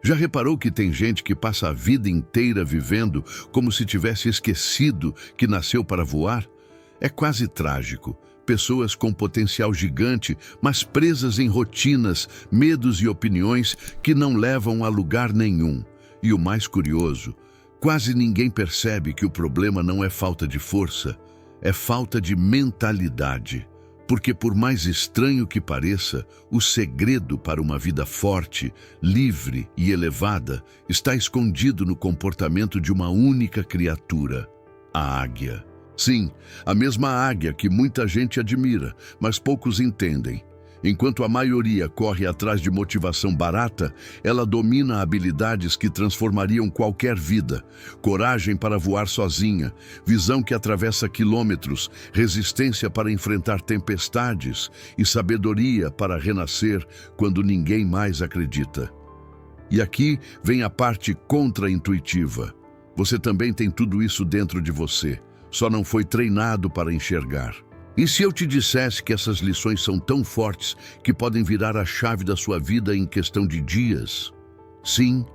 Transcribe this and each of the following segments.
Já reparou que tem gente que passa a vida inteira vivendo como se tivesse esquecido que nasceu para voar? É quase trágico. Pessoas com potencial gigante, mas presas em rotinas, medos e opiniões que não levam a lugar nenhum. E o mais curioso, quase ninguém percebe que o problema não é falta de força, é falta de mentalidade. Porque por mais estranho que pareça, o segredo para uma vida forte, livre e elevada está escondido no comportamento de uma única criatura, a águia. Sim, a mesma águia que muita gente admira, mas poucos entendem. Enquanto a maioria corre atrás de motivação barata, ela domina habilidades que transformariam qualquer vida. Coragem para voar sozinha, visão que atravessa quilômetros, resistência para enfrentar tempestades e sabedoria para renascer quando ninguém mais acredita. E aqui vem a parte contra-intuitiva. Você também tem tudo isso dentro de você, só não foi treinado para enxergar. E se eu te dissesse que essas lições são tão fortes que podem virar a chave da sua vida em questão de dias? Sim,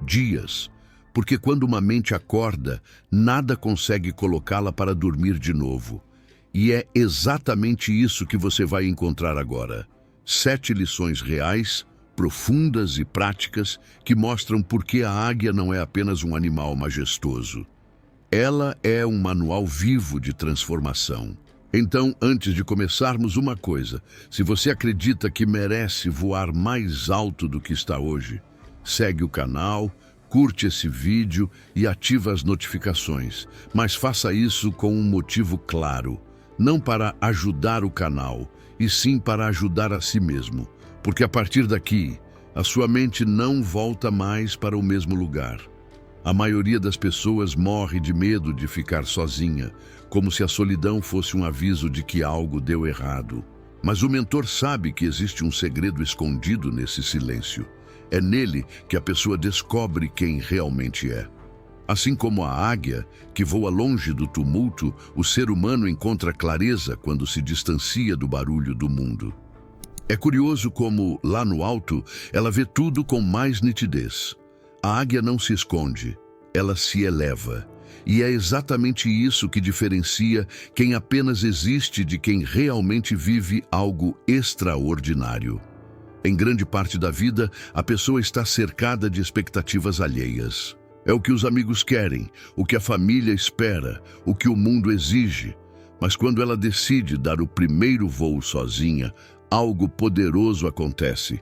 dias. Porque quando uma mente acorda, nada consegue colocá-la para dormir de novo. E é exatamente isso que você vai encontrar agora. 7 lições reais, profundas e práticas que mostram por que a águia não é apenas um animal majestoso. Ela é um manual vivo de transformação. Então, antes de começarmos, uma coisa: se você acredita que merece voar mais alto do que está hoje, segue o canal, curte esse vídeo e ativa as notificações. Mas faça isso com um motivo claro, não para ajudar o canal, e sim para ajudar a si mesmo. Porque a partir daqui, a sua mente não volta mais para o mesmo lugar. A maioria das pessoas morre de medo de ficar sozinha, como se a solidão fosse um aviso de que algo deu errado. Mas o mentor sabe que existe um segredo escondido nesse silêncio. É nele que a pessoa descobre quem realmente é. Assim como a águia, que voa longe do tumulto, o ser humano encontra clareza quando se distancia do barulho do mundo. É curioso como, lá no alto, ela vê tudo com mais nitidez. A águia não se esconde, ela se eleva. E é exatamente isso que diferencia quem apenas existe de quem realmente vive algo extraordinário. Em grande parte da vida, a pessoa está cercada de expectativas alheias. É o que os amigos querem, o que a família espera, o que o mundo exige. Mas quando ela decide dar o primeiro voo sozinha, algo poderoso acontece.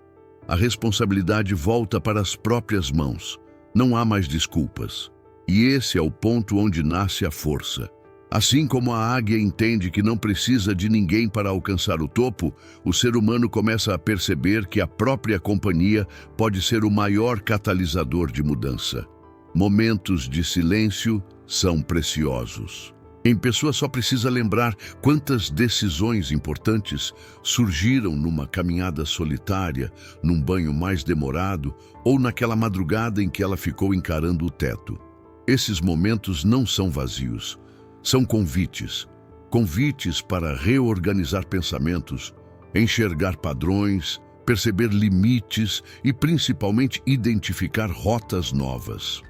A responsabilidade volta para as próprias mãos. Não há mais desculpas. E esse é o ponto onde nasce a força. Assim como a águia entende que não precisa de ninguém para alcançar o topo, o ser humano começa a perceber que a própria companhia pode ser o maior catalisador de mudança. Momentos de silêncio são preciosos. Em pessoa só precisa lembrar quantas decisões importantes surgiram numa caminhada solitária, num banho mais demorado ou naquela madrugada em que ela ficou encarando o teto. Esses momentos não são vazios, são convites. Convites para reorganizar pensamentos, enxergar padrões, perceber limites e principalmente identificar rotas novas.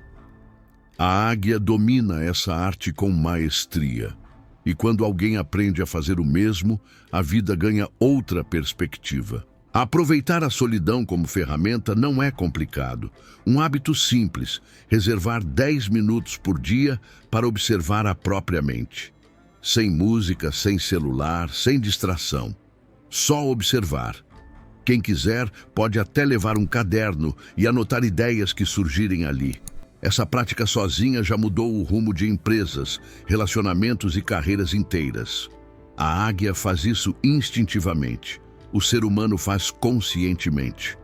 A águia domina essa arte com maestria. E quando alguém aprende a fazer o mesmo, a vida ganha outra perspectiva. Aproveitar a solidão como ferramenta não é complicado. Um hábito simples: reservar 10 minutos por dia para observar a própria mente. Sem música, sem celular, sem distração. Só observar. Quem quiser pode até levar um caderno e anotar ideias que surgirem ali. Essa prática sozinha já mudou o rumo de empresas, relacionamentos e carreiras inteiras. A águia faz isso instintivamente. O ser humano faz conscientemente.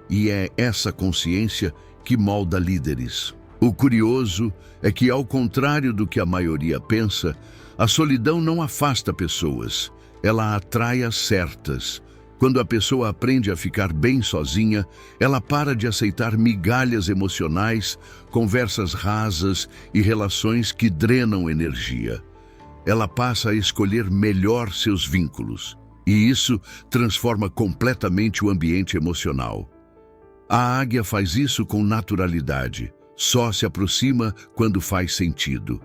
E é essa consciência que molda líderes. O curioso é que, ao contrário do que a maioria pensa, a solidão não afasta pessoas, ela atrai as certas. Quando a pessoa aprende a ficar bem sozinha, ela para de aceitar migalhas emocionais, conversas rasas e relações que drenam energia. Ela passa a escolher melhor seus vínculos, e isso transforma completamente o ambiente emocional. A águia faz isso com naturalidade. Só se aproxima quando faz sentido.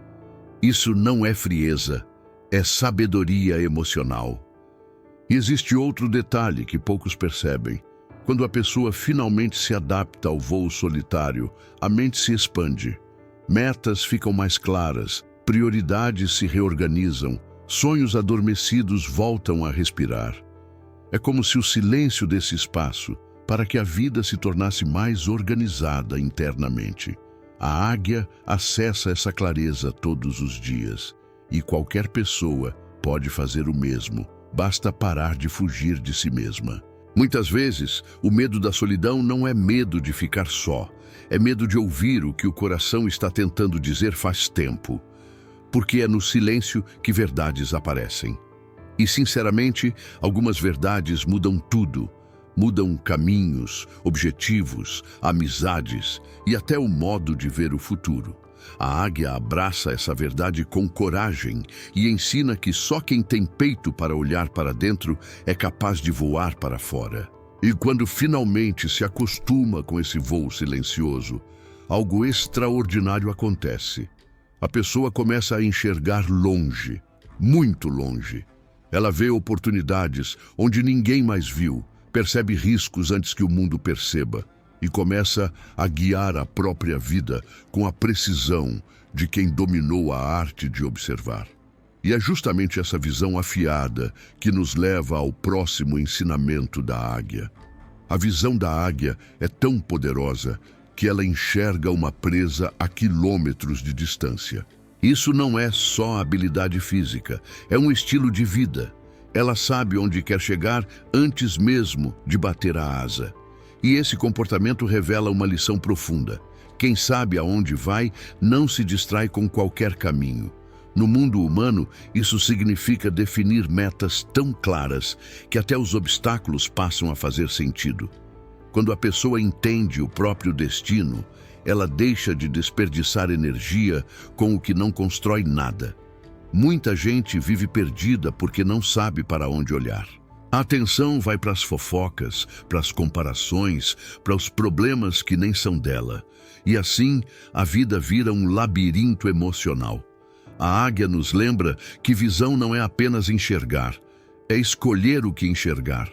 Isso não é frieza, é sabedoria emocional. E existe outro detalhe que poucos percebem. Quando a pessoa finalmente se adapta ao voo solitário, a mente se expande. Metas ficam mais claras, prioridades se reorganizam, sonhos adormecidos voltam a respirar. É como se o silêncio desse espaço para que a vida se tornasse mais organizada internamente. A águia acessa essa clareza todos os dias, e qualquer pessoa pode fazer o mesmo, basta parar de fugir de si mesma. Muitas vezes, o medo da solidão não é medo de ficar só, é medo de ouvir o que o coração está tentando dizer faz tempo, porque é no silêncio que verdades aparecem. E, sinceramente, algumas verdades mudam tudo. Mudam caminhos, objetivos, amizades e até o modo de ver o futuro. A águia abraça essa verdade com coragem e ensina que só quem tem peito para olhar para dentro é capaz de voar para fora. E quando finalmente se acostuma com esse voo silencioso, algo extraordinário acontece. A pessoa começa a enxergar longe, muito longe. Ela vê oportunidades onde ninguém mais viu, percebe riscos antes que o mundo perceba e começa a guiar a própria vida com a precisão de quem dominou a arte de observar. E é justamente essa visão afiada que nos leva ao próximo ensinamento da águia. A visão da águia é tão poderosa que ela enxerga uma presa a quilômetros de distância. Isso não é só habilidade física, é um estilo de vida. Ela sabe onde quer chegar antes mesmo de bater a asa. E esse comportamento revela uma lição profunda. Quem sabe aonde vai não se distrai com qualquer caminho. No mundo humano, isso significa definir metas tão claras que até os obstáculos passam a fazer sentido. Quando a pessoa entende o próprio destino, ela deixa de desperdiçar energia com o que não constrói nada. Muita gente vive perdida porque não sabe para onde olhar. A atenção vai para as fofocas, para as comparações, para os problemas que nem são dela. E assim, a vida vira um labirinto emocional. A águia nos lembra que visão não é apenas enxergar, é escolher o que enxergar.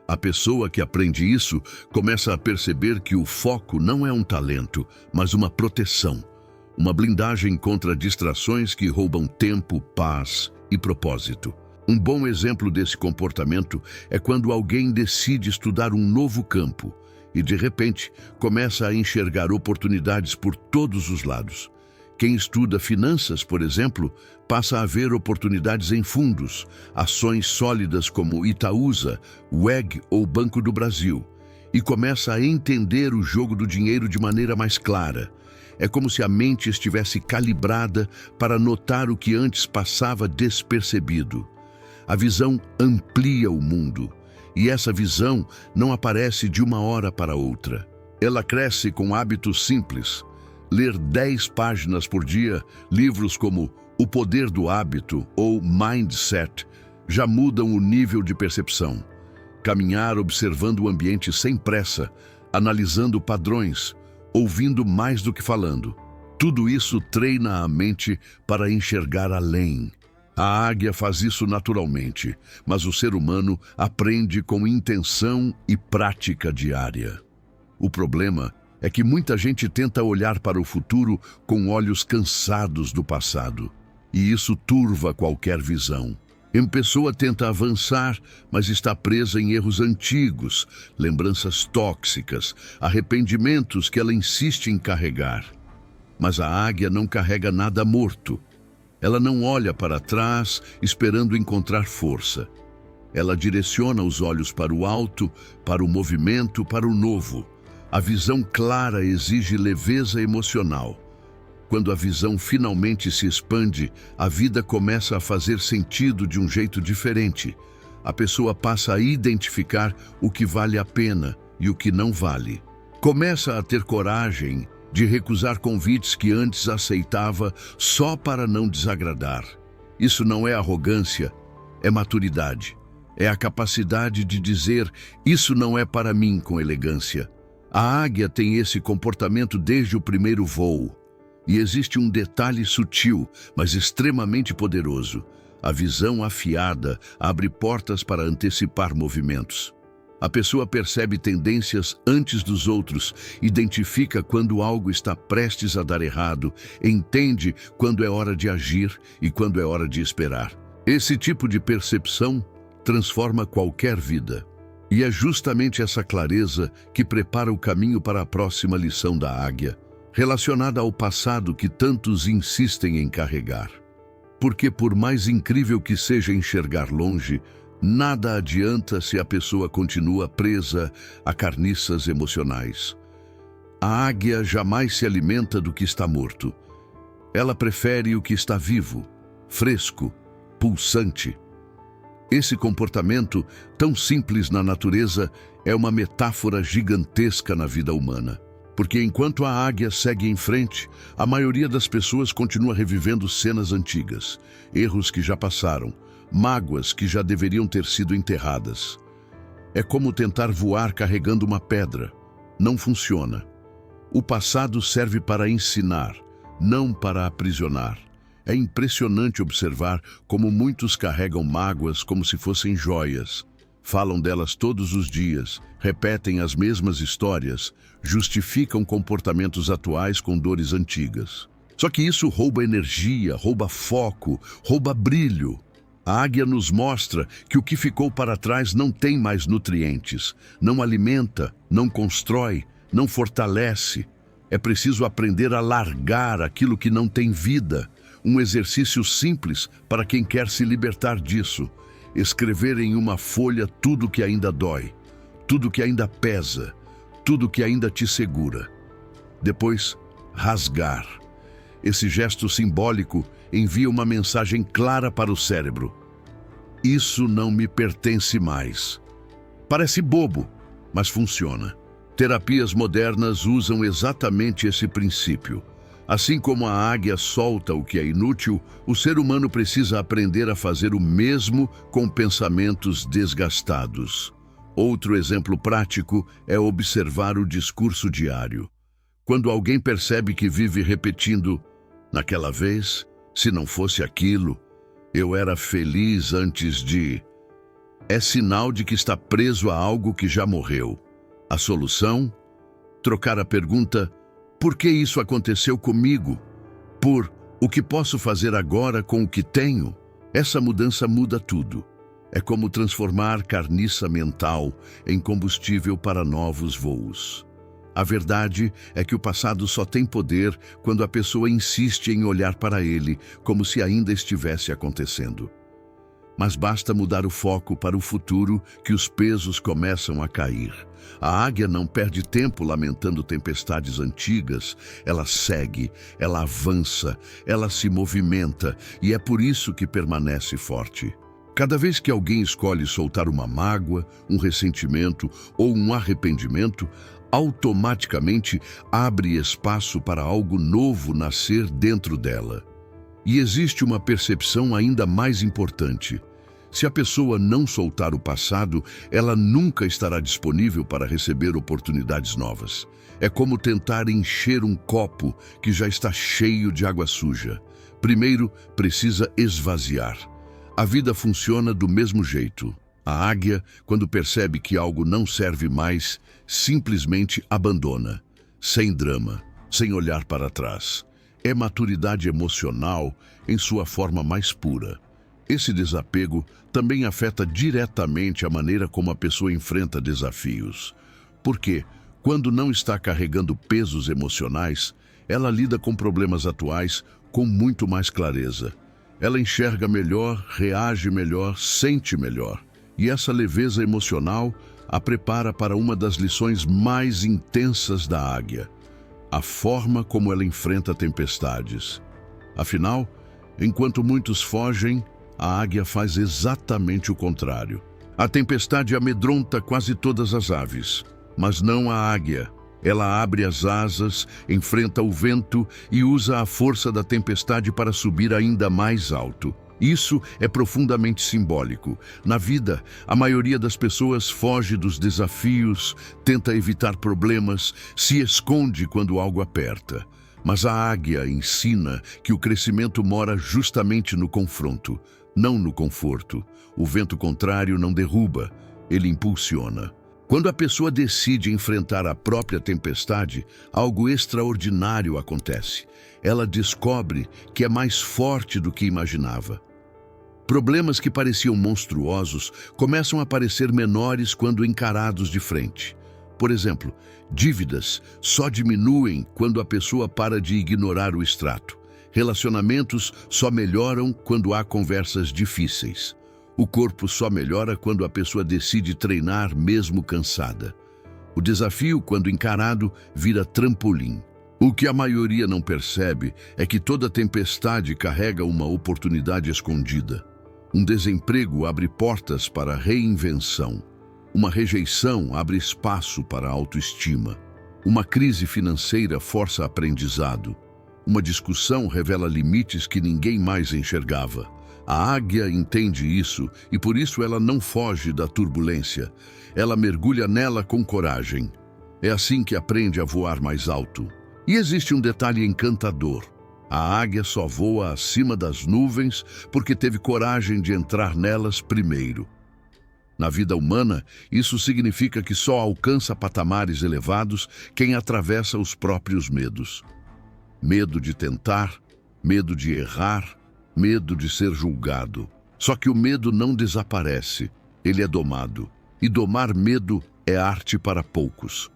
A pessoa que aprende isso começa a perceber que o foco não é um talento, mas uma proteção. Uma blindagem contra distrações que roubam tempo, paz e propósito. Um bom exemplo desse comportamento é quando alguém decide estudar um novo campo e, de repente, começa a enxergar oportunidades por todos os lados. Quem estuda finanças, por exemplo, passa a ver oportunidades em fundos, ações sólidas como Itaúsa, WEG ou Banco do Brasil, e começa a entender o jogo do dinheiro de maneira mais clara. É como se a mente estivesse calibrada para notar o que antes passava despercebido. A visão amplia o mundo, e essa visão não aparece de uma hora para outra. Ela cresce com hábitos simples. Ler 10 páginas por dia, livros como O Poder do Hábito ou Mindset, já mudam o nível de percepção. Caminhar observando o ambiente sem pressa, analisando padrões, ouvindo mais do que falando. Tudo isso treina a mente para enxergar além. A águia faz isso naturalmente, mas o ser humano aprende com intenção e prática diária. O problema é que muita gente tenta olhar para o futuro com olhos cansados do passado, e isso turva qualquer visão. Uma pessoa tenta avançar, mas está presa em erros antigos, lembranças tóxicas, arrependimentos que ela insiste em carregar. Mas a águia não carrega nada morto. Ela não olha para trás esperando encontrar força. Ela direciona os olhos para o alto, para o movimento, para o novo. A visão clara exige leveza emocional. Quando a visão finalmente se expande, a vida começa a fazer sentido de um jeito diferente. A pessoa passa a identificar o que vale a pena e o que não vale. Começa a ter coragem de recusar convites que antes aceitava só para não desagradar. Isso não é arrogância, é maturidade. É a capacidade de dizer: isso não é para mim, com elegância. A águia tem esse comportamento desde o primeiro voo. E existe um detalhe sutil, mas extremamente poderoso. A visão afiada abre portas para antecipar movimentos. A pessoa percebe tendências antes dos outros, identifica quando algo está prestes a dar errado, entende quando é hora de agir e quando é hora de esperar. Esse tipo de percepção transforma qualquer vida. E é justamente essa clareza que prepara o caminho para a próxima lição da águia, relacionada ao passado que tantos insistem em carregar. Porque por mais incrível que seja enxergar longe, nada adianta se a pessoa continua presa a carniças emocionais. A águia jamais se alimenta do que está morto. Ela prefere o que está vivo, fresco, pulsante. Esse comportamento, tão simples na natureza, é uma metáfora gigantesca na vida humana. Porque enquanto a águia segue em frente, a maioria das pessoas continua revivendo cenas antigas, erros que já passaram, mágoas que já deveriam ter sido enterradas. É como tentar voar carregando uma pedra. Não funciona. O passado serve para ensinar, não para aprisionar. É impressionante observar como muitos carregam mágoas como se fossem joias. Falam delas todos os dias, repetem as mesmas histórias, justificam comportamentos atuais com dores antigas. Só que isso rouba energia, rouba foco, rouba brilho. A águia nos mostra que o que ficou para trás não tem mais nutrientes, não alimenta, não constrói, não fortalece. É preciso aprender a largar aquilo que não tem vida. Um exercício simples para quem quer se libertar disso. Escrever em uma folha tudo que ainda dói, tudo que ainda pesa, tudo que ainda te segura. Depois, rasgar. Esse gesto simbólico envia uma mensagem clara para o cérebro. Isso não me pertence mais. Parece bobo, mas funciona. Terapias modernas usam exatamente esse princípio. Assim como a águia solta o que é inútil, o ser humano precisa aprender a fazer o mesmo com pensamentos desgastados. Outro exemplo prático é observar o discurso diário. Quando alguém percebe que vive repetindo, naquela vez, se não fosse aquilo, eu era feliz antes de... É sinal de que está preso a algo que já morreu. A solução? Trocar a pergunta: por que isso aconteceu comigo? Por o que posso fazer agora com o que tenho? Essa mudança muda tudo. É como transformar carniça mental em combustível para novos voos. A verdade é que o passado só tem poder quando a pessoa insiste em olhar para ele como se ainda estivesse acontecendo. Mas basta mudar o foco para o futuro que os pesos começam a cair. A águia não perde tempo lamentando tempestades antigas. Ela segue, ela avança, ela se movimenta e é por isso que permanece forte. Cada vez que alguém escolhe soltar uma mágoa, um ressentimento ou um arrependimento, automaticamente abre espaço para algo novo nascer dentro dela. E existe uma percepção ainda mais importante. Se a pessoa não soltar o passado, ela nunca estará disponível para receber oportunidades novas. É como tentar encher um copo que já está cheio de água suja. Primeiro, precisa esvaziar. A vida funciona do mesmo jeito. A águia, quando percebe que algo não serve mais, simplesmente abandona, sem drama, sem olhar para trás. É maturidade emocional em sua forma mais pura. Esse desapego também afeta diretamente a maneira como a pessoa enfrenta desafios. Porque, quando não está carregando pesos emocionais, ela lida com problemas atuais com muito mais clareza. Ela enxerga melhor, reage melhor, sente melhor. E essa leveza emocional a prepara para uma das lições mais intensas da águia: a forma como ela enfrenta tempestades. Afinal, enquanto muitos fogem, a águia faz exatamente o contrário. A tempestade amedronta quase todas as aves, mas não a águia. Ela abre as asas, enfrenta o vento e usa a força da tempestade para subir ainda mais alto. Isso é profundamente simbólico. Na vida, a maioria das pessoas foge dos desafios, tenta evitar problemas, se esconde quando algo aperta. Mas a águia ensina que o crescimento mora justamente no confronto, não no conforto. O vento contrário não derruba, ele impulsiona. Quando a pessoa decide enfrentar a própria tempestade, algo extraordinário acontece. Ela descobre que é mais forte do que imaginava. Problemas que pareciam monstruosos começam a parecer menores quando encarados de frente. Por exemplo, dívidas só diminuem quando a pessoa para de ignorar o extrato. Relacionamentos só melhoram quando há conversas difíceis. O corpo só melhora quando a pessoa decide treinar mesmo cansada. O desafio, quando encarado, vira trampolim. O que a maioria não percebe é que toda tempestade carrega uma oportunidade escondida. Um desemprego abre portas para a reinvenção. Uma rejeição abre espaço para a autoestima. Uma crise financeira força aprendizado. Uma discussão revela limites que ninguém mais enxergava. A águia entende isso e por isso ela não foge da turbulência. Ela mergulha nela com coragem. É assim que aprende a voar mais alto. E existe um detalhe encantador. A águia só voa acima das nuvens porque teve coragem de entrar nelas primeiro. Na vida humana, isso significa que só alcança patamares elevados quem atravessa os próprios medos. Medo de tentar, medo de errar, medo de ser julgado. Só que o medo não desaparece, ele é domado. E domar medo é arte para poucos.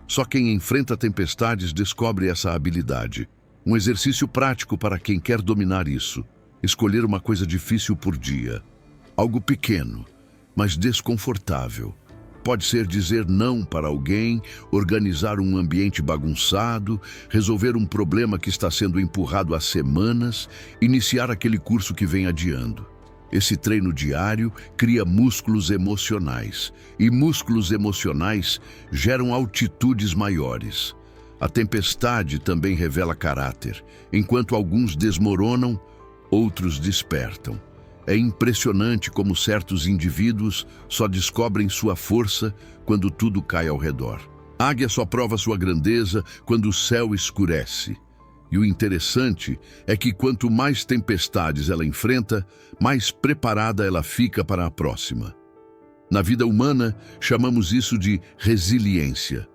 Só quem enfrenta tempestades descobre essa habilidade. Um exercício prático para quem quer dominar isso. Escolher uma coisa difícil por dia. Algo pequeno, mas desconfortável. Pode ser dizer não para alguém, organizar um ambiente bagunçado, resolver um problema que está sendo empurrado há semanas, iniciar aquele curso que vem adiando. Esse treino diário cria músculos emocionais, e músculos emocionais geram altitudes maiores. A tempestade também revela caráter. Enquanto alguns desmoronam, outros despertam. É impressionante como certos indivíduos só descobrem sua força quando tudo cai ao redor. A águia só prova sua grandeza quando o céu escurece. E o interessante é que quanto mais tempestades ela enfrenta, mais preparada ela fica para a próxima. Na vida humana, chamamos isso de resiliência.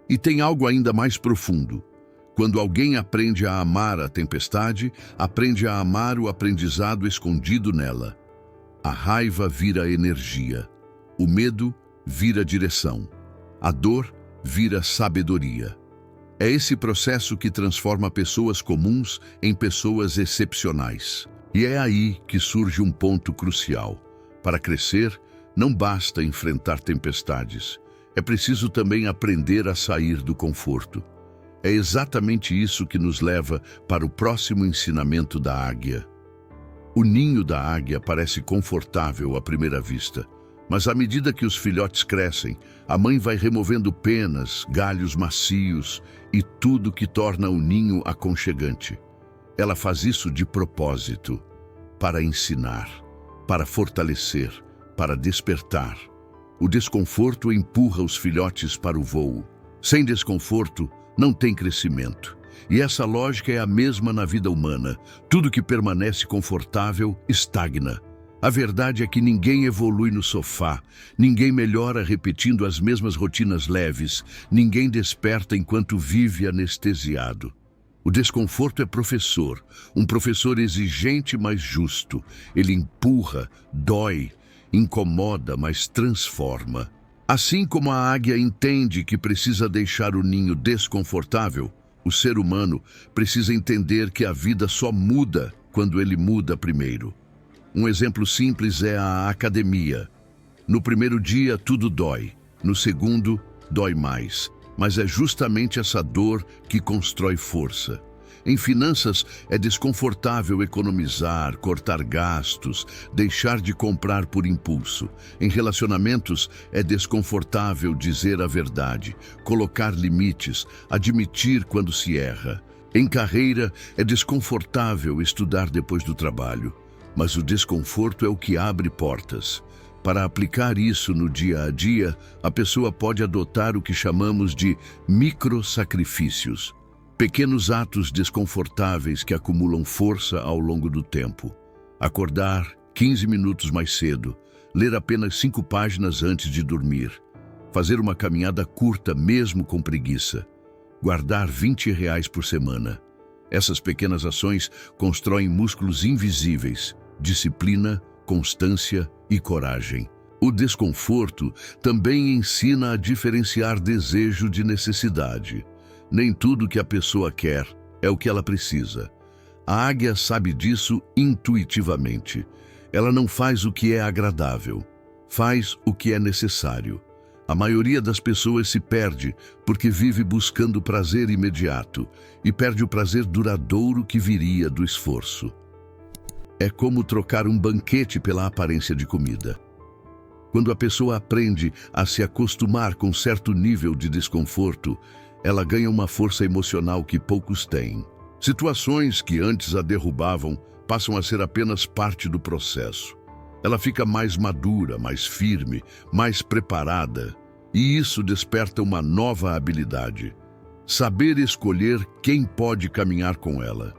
E tem algo ainda mais profundo. Quando alguém aprende a amar a tempestade, aprende a amar o aprendizado escondido nela. A raiva vira energia. O medo vira direção. A dor vira sabedoria. É esse processo que transforma pessoas comuns em pessoas excepcionais. E é aí que surge um ponto crucial. Para crescer, não basta enfrentar tempestades. É preciso também aprender a sair do conforto. É exatamente isso que nos leva para o próximo ensinamento da águia. O ninho da águia parece confortável à primeira vista, mas à medida que os filhotes crescem, a mãe vai removendo penas, galhos macios e tudo que torna o ninho aconchegante. Ela faz isso de propósito, para ensinar, para fortalecer, para despertar. O desconforto empurra os filhotes para o voo. Sem desconforto, não tem crescimento. E essa lógica é a mesma na vida humana. Tudo que permanece confortável estagna. A verdade é que ninguém evolui no sofá, ninguém melhora repetindo as mesmas rotinas leves, ninguém desperta enquanto vive anestesiado. O desconforto é professor, um professor exigente, mas justo. Ele empurra, dói, incomoda, mas transforma. Assim como a águia entende que precisa deixar o ninho desconfortável, o ser humano precisa entender que a vida só muda quando ele muda primeiro. Um exemplo simples é a academia. No primeiro dia, tudo dói. No segundo, dói mais. Mas é justamente essa dor que constrói força. Em finanças, é desconfortável economizar, cortar gastos, deixar de comprar por impulso. Em relacionamentos, é desconfortável dizer a verdade, colocar limites, admitir quando se erra. Em carreira, é desconfortável estudar depois do trabalho. mas o desconforto é o que abre portas. Para aplicar isso no dia a dia, a pessoa pode adotar o que chamamos de microsacrifícios, pequenos atos desconfortáveis que acumulam força ao longo do tempo. Acordar 15 minutos mais cedo, ler apenas 5 páginas antes de dormir, fazer uma caminhada curta mesmo com preguiça, guardar R$ 20 por semana. Essas pequenas ações constroem músculos invisíveis, disciplina, constância e coragem. O desconforto também ensina a diferenciar desejo de necessidade. Nem tudo que a pessoa quer é o que ela precisa. A águia sabe disso intuitivamente. Ela não faz o que é agradável, faz o que é necessário. A maioria das pessoas se perde porque vive buscando prazer imediato e perde o prazer duradouro que viria do esforço. É como trocar um banquete pela aparência de comida. Quando a pessoa aprende a se acostumar com certo nível de desconforto, ela ganha uma força emocional que poucos têm. Situações que antes a derrubavam passam a ser apenas parte do processo. Ela fica mais madura, mais firme, mais preparada, e isso desperta uma nova habilidade: saber escolher quem pode caminhar com ela.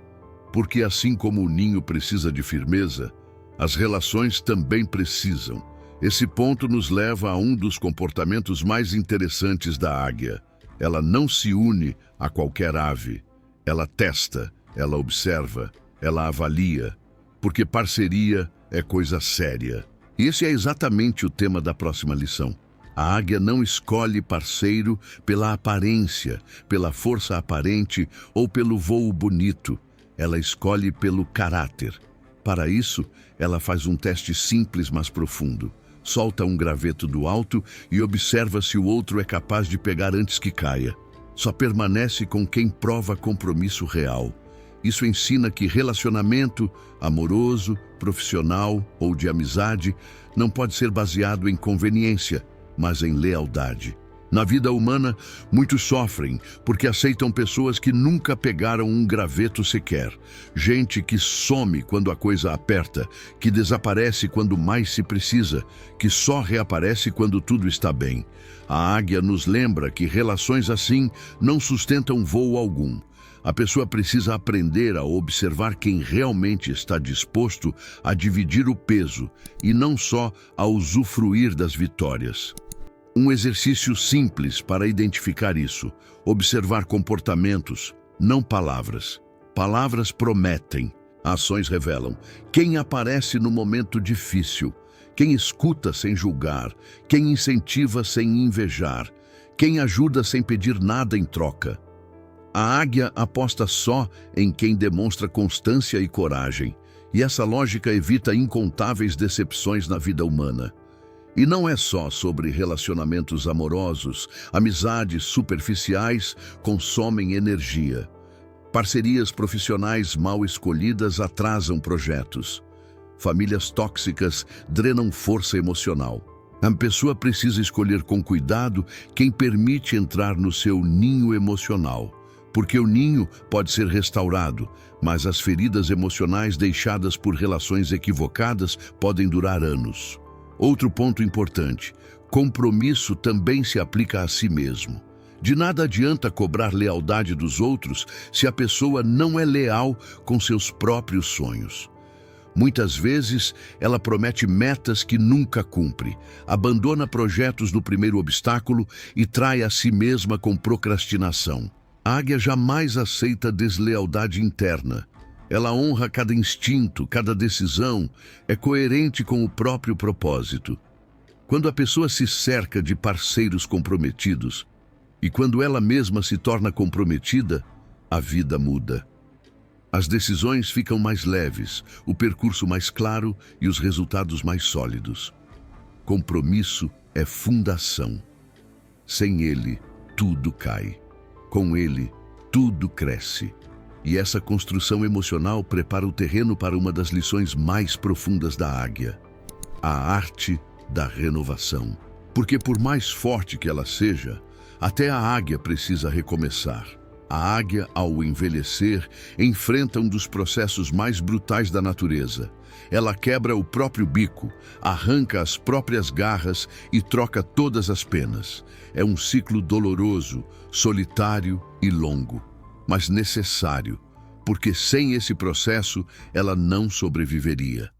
Porque assim como o ninho precisa de firmeza, as relações também precisam. Esse ponto nos leva a um dos comportamentos mais interessantes da águia. Ela não se une a qualquer ave. Ela testa, ela observa, ela avalia, porque parceria é coisa séria. E esse é exatamente o tema da próxima lição. A águia não escolhe parceiro pela aparência, pela força aparente ou pelo voo bonito. Ela escolhe pelo caráter. Para isso, ela faz um teste simples, mas profundo. Solta um graveto do alto e observa se o outro é capaz de pegar antes que caia. Só permanece com quem prova compromisso real. Isso ensina que relacionamento amoroso, profissional ou de amizade não pode ser baseado em conveniência, mas em lealdade. Na vida humana, muitos sofrem porque aceitam pessoas que nunca pegaram um graveto sequer. Gente que some quando a coisa aperta, que desaparece quando mais se precisa, que só reaparece quando tudo está bem. A águia nos lembra que relações assim não sustentam voo algum. A pessoa precisa aprender a observar quem realmente está disposto a dividir o peso e não só a usufruir das vitórias. Um exercício simples para identificar isso: observar comportamentos, não palavras. Palavras prometem, ações revelam. Quem aparece no momento difícil, quem escuta sem julgar, quem incentiva sem invejar, quem ajuda sem pedir nada em troca. A águia aposta só em quem demonstra constância e coragem, e essa lógica evita incontáveis decepções na vida humana. E não é só sobre relacionamentos amorosos. Amizades superficiais consomem energia. Parcerias profissionais mal escolhidas atrasam projetos. Famílias tóxicas drenam força emocional. A pessoa precisa escolher com cuidado quem permite entrar no seu ninho emocional. Porque o ninho pode ser restaurado, mas as feridas emocionais deixadas por relações equivocadas podem durar anos. Outro ponto importante: compromisso também se aplica a si mesmo. De nada adianta cobrar lealdade dos outros se a pessoa não é leal com seus próprios sonhos. Muitas vezes, ela promete metas que nunca cumpre, abandona projetos no primeiro obstáculo e trai a si mesma com procrastinação. A águia jamais aceita deslealdade interna. Ela honra cada instinto, cada decisão, é coerente com o próprio propósito. Quando a pessoa se cerca de parceiros comprometidos e quando ela mesma se torna comprometida, a vida muda. As decisões ficam mais leves, o percurso mais claro e os resultados mais sólidos. Compromisso é fundação. Sem ele, tudo cai. Com ele, tudo cresce. E essa construção emocional prepara o terreno para uma das lições mais profundas da águia: a arte da renovação. Porque por mais forte que ela seja, até a águia precisa recomeçar. A águia, ao envelhecer, enfrenta um dos processos mais brutais da natureza. Ela quebra o próprio bico, arranca as próprias garras e troca todas as penas. É um ciclo doloroso, solitário e longo, mas necessário, porque sem esse processo ela não sobreviveria.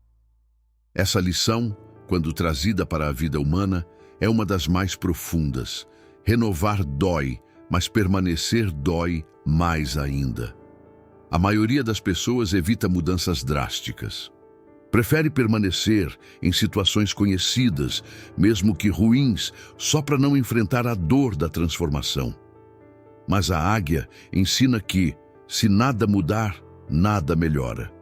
Essa lição, quando trazida para a vida humana, é uma das mais profundas. Renovar dói, mas permanecer dói mais ainda. A maioria das pessoas evita mudanças drásticas. Prefere permanecer em situações conhecidas, mesmo que ruins, só para não enfrentar a dor da transformação. Mas a águia ensina que, se nada mudar, nada melhora.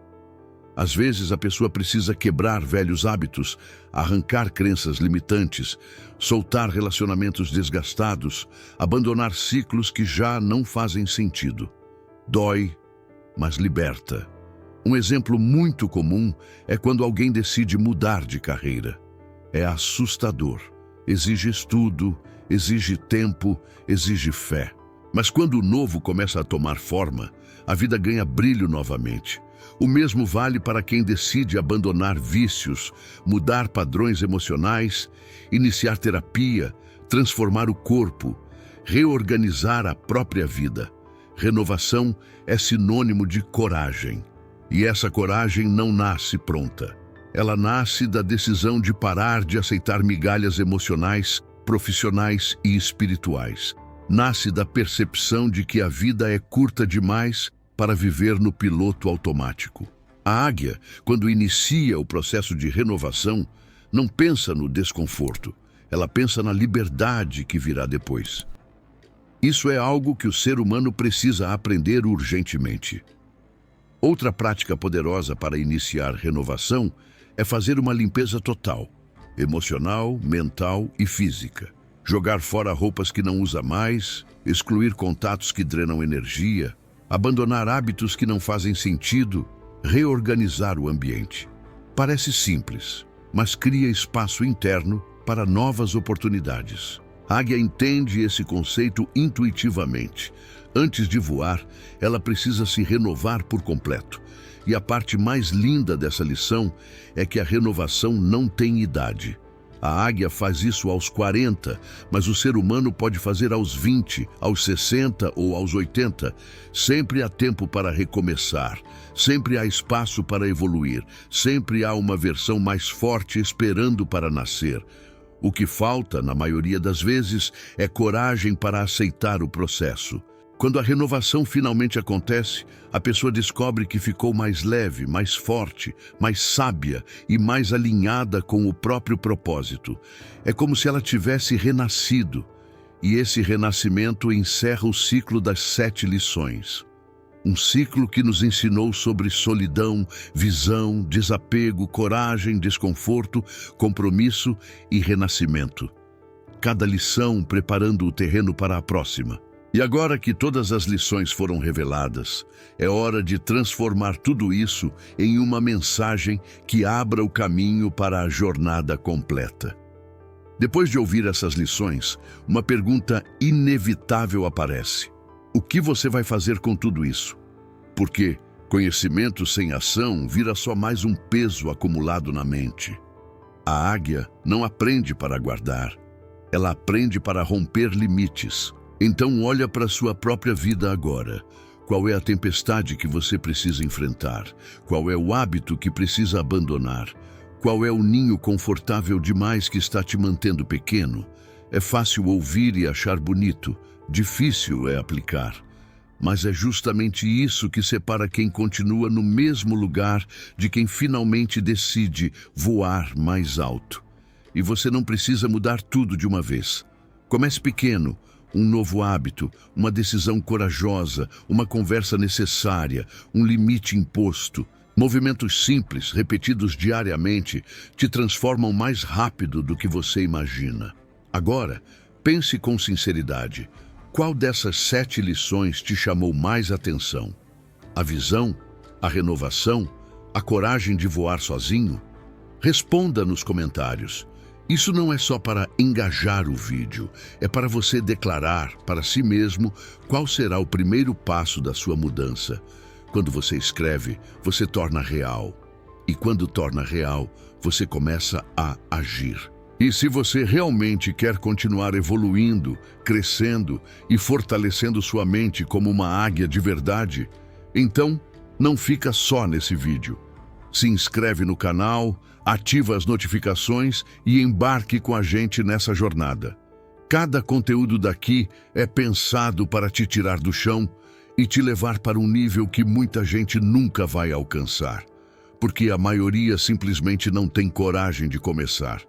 Às vezes a pessoa precisa quebrar velhos hábitos, arrancar crenças limitantes, soltar relacionamentos desgastados, abandonar ciclos que já não fazem sentido. Dói, mas liberta. Um exemplo muito comum é quando alguém decide mudar de carreira. É assustador. Exige estudo, exige tempo, exige fé. Mas quando o novo começa a tomar forma, a vida ganha brilho novamente. O mesmo vale para quem decide abandonar vícios, mudar padrões emocionais, iniciar terapia, transformar o corpo, reorganizar a própria vida. Renovação é sinônimo de coragem. E essa coragem não nasce pronta. Ela nasce da decisão de parar de aceitar migalhas emocionais, profissionais e espirituais. Nasce da percepção de que a vida é curta demais para viver no piloto automático. A águia, quando inicia o processo de renovação, não pensa no desconforto. Ela pensa na liberdade que virá depois. Isso é algo que o ser humano precisa aprender urgentemente. Outra prática poderosa para iniciar renovação é fazer uma limpeza total, emocional, mental e física. Jogar fora roupas que não usa mais, excluir contatos que drenam energia, abandonar hábitos que não fazem sentido, reorganizar o ambiente. Parece simples, mas cria espaço interno para novas oportunidades. A águia entende esse conceito intuitivamente. Antes de voar, ela precisa se renovar por completo. E a parte mais linda dessa lição é que a renovação não tem idade. A águia faz isso aos 40, mas o ser humano pode fazer aos 20, aos 60 ou aos 80. Sempre há tempo para recomeçar, sempre há espaço para evoluir, sempre há uma versão mais forte esperando para nascer. O que falta, na maioria das vezes, é coragem para aceitar o processo. Quando a renovação finalmente acontece, a pessoa descobre que ficou mais leve, mais forte, mais sábia e mais alinhada com o próprio propósito. É como se ela tivesse renascido, e esse renascimento encerra o ciclo das 7 lições. Um ciclo que nos ensinou sobre solidão, visão, desapego, coragem, desconforto, compromisso e renascimento. Cada lição preparando o terreno para a próxima. E agora que todas as lições foram reveladas, é hora de transformar tudo isso em uma mensagem que abra o caminho para a jornada completa. Depois de ouvir essas lições, uma pergunta inevitável aparece. O que você vai fazer com tudo isso? Porque conhecimento sem ação vira só mais um peso acumulado na mente. A águia não aprende para guardar, ela aprende para romper limites. Então olha para a sua própria vida agora. Qual é a tempestade que você precisa enfrentar? Qual é o hábito que precisa abandonar? Qual é o ninho confortável demais que está te mantendo pequeno? É fácil ouvir e achar bonito, difícil é aplicar. Mas é justamente isso que separa quem continua no mesmo lugar de quem finalmente decide voar mais alto. E você não precisa mudar tudo de uma vez. Comece pequeno. Um novo hábito, uma decisão corajosa, uma conversa necessária, um limite imposto. Movimentos simples, repetidos diariamente, te transformam mais rápido do que você imagina. Agora, pense com sinceridade. Qual dessas 7 lições te chamou mais atenção? A visão? A renovação? A coragem de voar sozinho? Responda nos comentários. Isso não é só para engajar o vídeo, é para você declarar para si mesmo qual será o primeiro passo da sua mudança. Quando você escreve, você torna real. E quando torna real, você começa a agir. E se você realmente quer continuar evoluindo, crescendo e fortalecendo sua mente como uma águia de verdade, então não fica só nesse vídeo. Se inscreve no canal, ativa as notificações e embarque com a gente nessa jornada. Cada conteúdo daqui é pensado para te tirar do chão e te levar para um nível que muita gente nunca vai alcançar, porque a maioria simplesmente não tem coragem de começar.